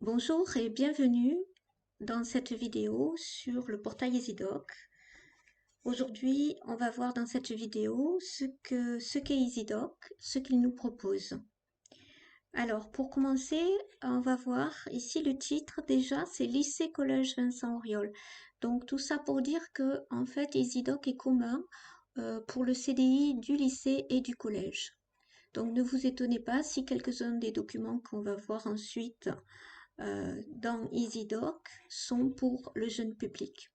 Bonjour et bienvenue dans cette vidéo sur le portail EasyDoc. Aujourd'hui, on va voir dans cette vidéo ce qu'est EasyDoc, ce qu'il nous propose. Alors, pour commencer, on va voir ici le titre. Déjà, c'est Lycée Collège Vincent Auriol. Donc, tout ça pour dire que, en fait, EasyDoc est commun pour le CDI du lycée et du collège. Donc, ne vous étonnez pas si quelques-uns des documents qu'on va voir ensuite dans EasyDoc sont pour le jeune public.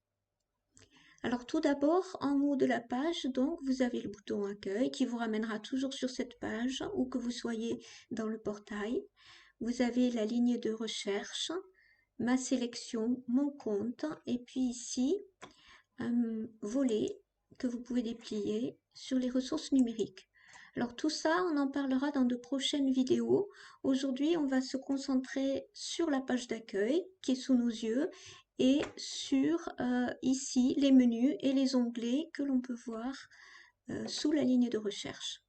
Alors tout d'abord, en haut de la page, donc vous avez le bouton accueil qui vous ramènera toujours sur cette page où que vous soyez dans le portail. Vous avez la ligne de recherche, ma sélection, mon compte et puis ici un volet que vous pouvez déplier sur les ressources numériques. Alors tout ça, on en parlera dans de prochaines vidéos. Aujourd'hui, on va se concentrer sur la page d'accueil qui est sous nos yeux et sur ici les menus et les onglets que l'on peut voir sous la ligne de recherche.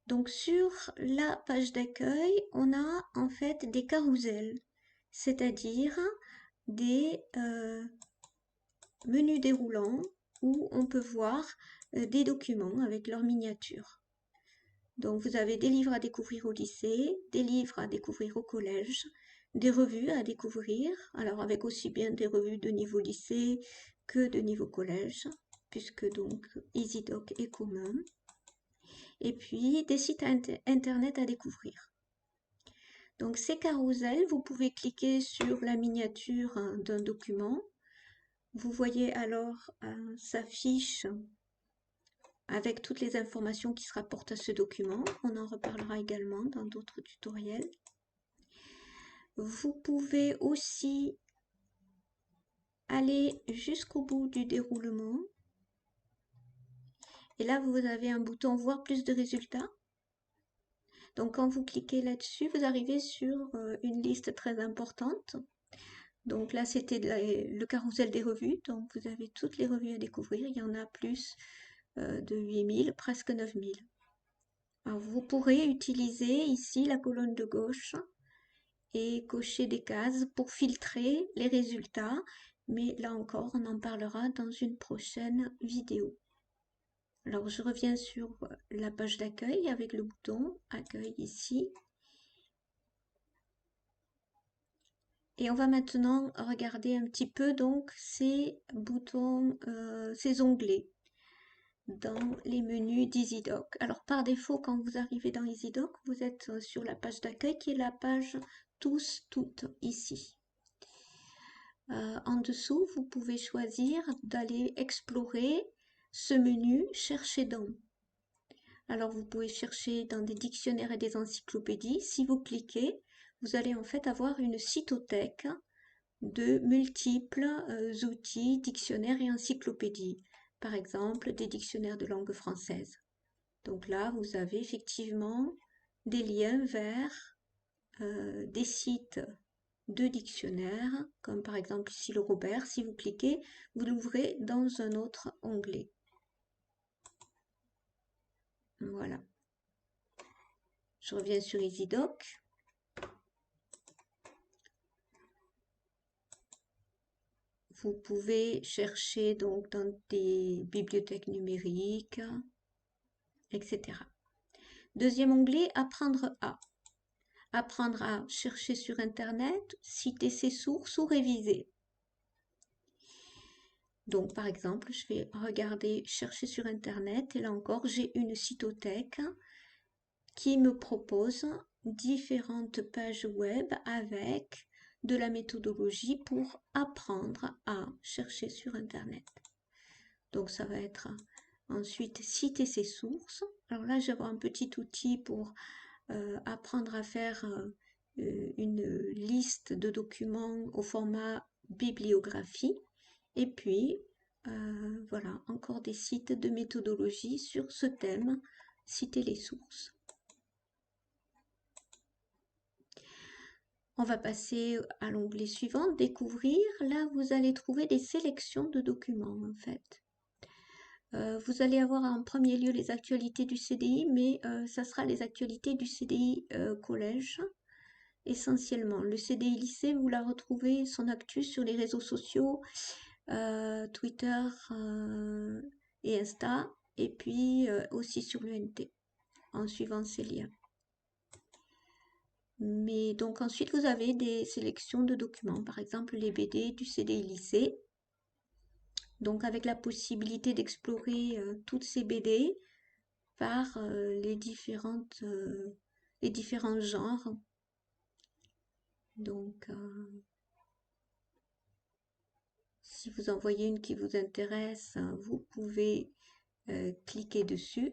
Donc sur la page d'accueil, on a en fait des carousels, c'est-à-dire des menus déroulants où on peut voir des documents avec leur miniature. Donc vous avez des livres à découvrir au lycée, des livres à découvrir au collège, des revues à découvrir, alors avec aussi bien des revues de niveau lycée que de niveau collège, puisque donc EasyDoc est commun, et puis des sites internet à découvrir. Donc ces carousels, vous pouvez cliquer sur la miniature d'un document. Vous voyez alors sa fiche avec toutes les informations qui se rapportent à ce document. On en reparlera également dans d'autres tutoriels. Vous pouvez aussi aller jusqu'au bout du déroulement. Et là, vous avez un bouton voir plus de résultats. Donc quand vous cliquez là-dessus, vous arrivez sur une liste très importante. Donc là, c'était le carrousel des revues. Donc vous avez toutes les revues à découvrir. Il y en a plus de 8000, presque 9000. Alors, vous pourrez utiliser ici la colonne de gauche et cocher des cases pour filtrer les résultats. Mais là encore, on en parlera dans une prochaine vidéo. Alors, je reviens sur la page d'accueil avec le bouton accueil ici. Et on va maintenant regarder un petit peu donc ces boutons, ces onglets dans les menus d'EasyDoc. Alors par défaut, quand vous arrivez dans EasyDoc, vous êtes sur la page d'accueil qui est la page tous, toutes ici. En dessous, vous pouvez choisir d'aller explorer ce menu Chercher dans. Alors vous pouvez chercher dans des dictionnaires et des encyclopédies. Si vous cliquez, vous allez en fait avoir une cytothèque de multiples outils, dictionnaires et encyclopédies. Par exemple, des dictionnaires de langue française. Donc là, vous avez effectivement des liens vers des sites de dictionnaires, comme par exemple ici le Robert. Si vous cliquez, vous l'ouvrez dans un autre onglet. Voilà. Je reviens sur EasyDoc. Vous pouvez chercher donc dans des bibliothèques numériques, etc. Deuxième onglet, apprendre à. Apprendre à chercher sur Internet, citer ses sources ou réviser. Donc, par exemple, je vais regarder, chercher sur Internet, et là encore, j'ai une cytothèque qui me propose différentes pages web avec de la méthodologie pour apprendre à chercher sur Internet. Donc, ça va être ensuite citer ses sources. Alors là, j'ai un petit outil pour apprendre à faire une liste de documents au format bibliographie. Et puis, voilà, encore des sites de méthodologie sur ce thème, citer les sources. On va passer à l'onglet suivant, découvrir. Là, vous allez trouver des sélections de documents, en fait. Vous allez avoir en premier lieu les actualités du CDI, mais ça sera les actualités du CDI collège. essentiellement. Le CDI lycée, vous la retrouvez, son actu sur les réseaux sociaux, Twitter et Insta, et puis aussi sur l'UNT, en suivant ces liens. Mais donc ensuite, vous avez des sélections de documents, par exemple les BD du CDI lycée, donc avec la possibilité d'explorer toutes ces BD par les différents genres. Donc, si vous en voyez une qui vous intéresse, vous pouvez cliquer dessus.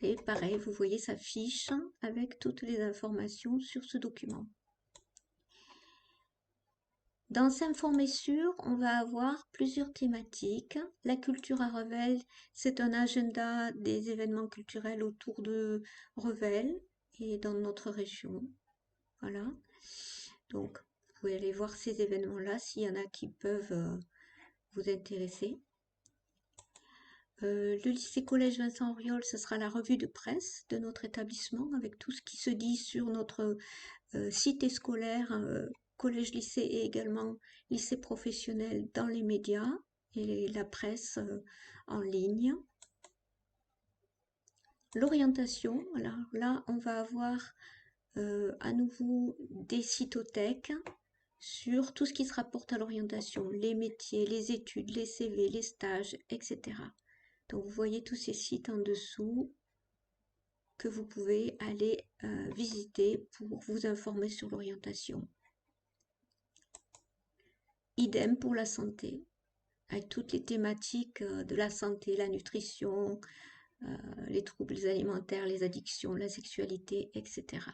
Et pareil, vous voyez sa fiche avec toutes les informations sur ce document. Dans S'informer sur, on va avoir plusieurs thématiques. La culture à Revel, c'est un agenda des événements culturels autour de Revel et dans notre région. Voilà. Donc, vous pouvez aller voir ces événements-là s'il y en a qui peuvent vous intéresser. Le lycée-collège Vincent Auriol, ce sera la revue de presse de notre établissement avec tout ce qui se dit sur notre cité scolaire, collège-lycée et également lycée professionnel dans les médias et la presse en ligne. L'orientation, alors là on va avoir à nouveau des cytothèques sur tout ce qui se rapporte à l'orientation, les métiers, les études, les CV, les stages, etc. Donc vous voyez tous ces sites en dessous que vous pouvez aller visiter pour vous informer sur l'orientation. Idem pour la santé, avec toutes les thématiques de la santé, la nutrition, les troubles alimentaires, les addictions, la sexualité, etc.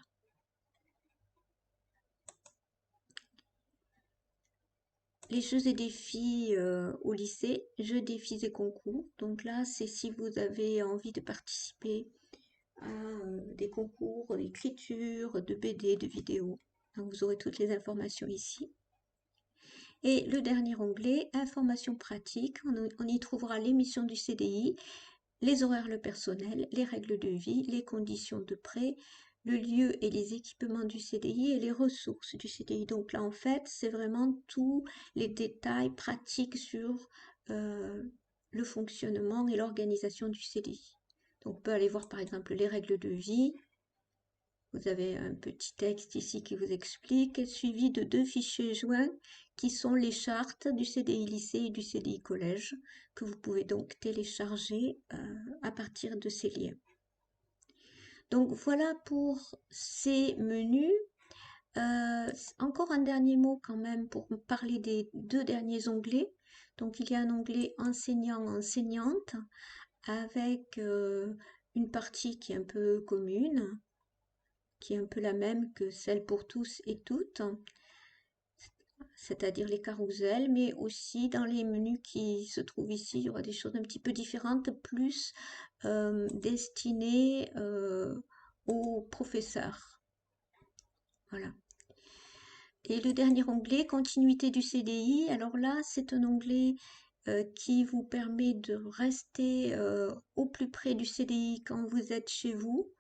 Les jeux et défis au lycée, jeux, défis et concours. Donc là, c'est si vous avez envie de participer à des concours d'écriture, de BD, de vidéos. Donc vous aurez toutes les informations ici. Et le dernier onglet, informations pratiques, on y trouvera les missions du CDI, les horaires, le personnel, les règles de vie, les conditions de prêt, le lieu et les équipements du CDI et les ressources du CDI. Donc là, en fait, c'est vraiment tous les détails pratiques sur le fonctionnement et l'organisation du CDI. Donc on peut aller voir par exemple les règles de vie. Vous avez un petit texte ici qui vous explique, suivi de 2 fichiers joints qui sont les chartes du CDI lycée et du CDI collège, que vous pouvez donc télécharger à partir de ces liens. Donc voilà pour ces menus. Encore un dernier mot quand même pour parler des 2 derniers onglets. Donc il y a un onglet enseignant-enseignante avec une partie qui est un peu commune, qui est un peu la même que celle pour tous et toutes, c'est-à-dire les carousels, mais aussi dans les menus qui se trouvent ici, il y aura des choses un petit peu différentes, plus destinées aux professeurs. Voilà. Et le dernier onglet, continuité du CDI. Alors là, c'est un onglet qui vous permet de rester au plus près du CDI quand vous êtes chez vous.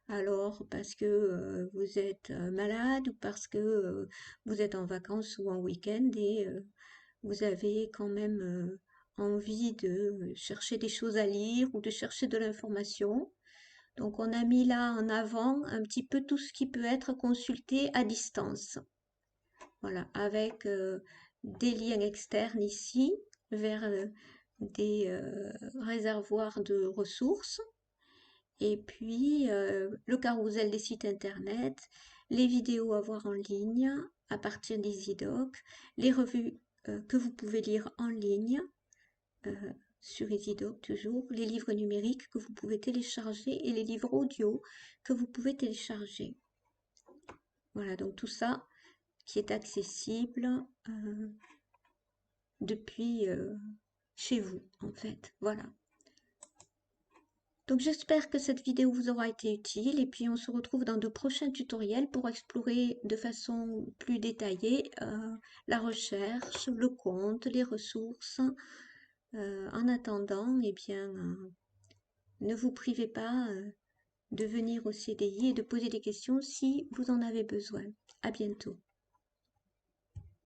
Alors, parce que vous êtes malade ou parce que vous êtes en vacances ou en week-end et vous avez quand même envie de chercher des choses à lire ou de chercher de l'information. Donc, on a mis là en avant un petit peu tout ce qui peut être consulté à distance. Voilà, avec des liens externes ici vers des réservoirs de ressources. Et puis le carrousel des sites internet, les vidéos à voir en ligne à partir des idocs, les revues que vous pouvez lire en ligne sur EasyDoc toujours, les livres numériques que vous pouvez télécharger et les livres audio que vous pouvez télécharger. Voilà, donc tout ça qui est accessible depuis chez vous en fait. Voilà. Donc j'espère que cette vidéo vous aura été utile et puis on se retrouve dans de prochains tutoriels pour explorer de façon plus détaillée la recherche, le compte, les ressources. En attendant, eh bien, ne vous privez pas de venir au CDI et de poser des questions si vous en avez besoin. À bientôt.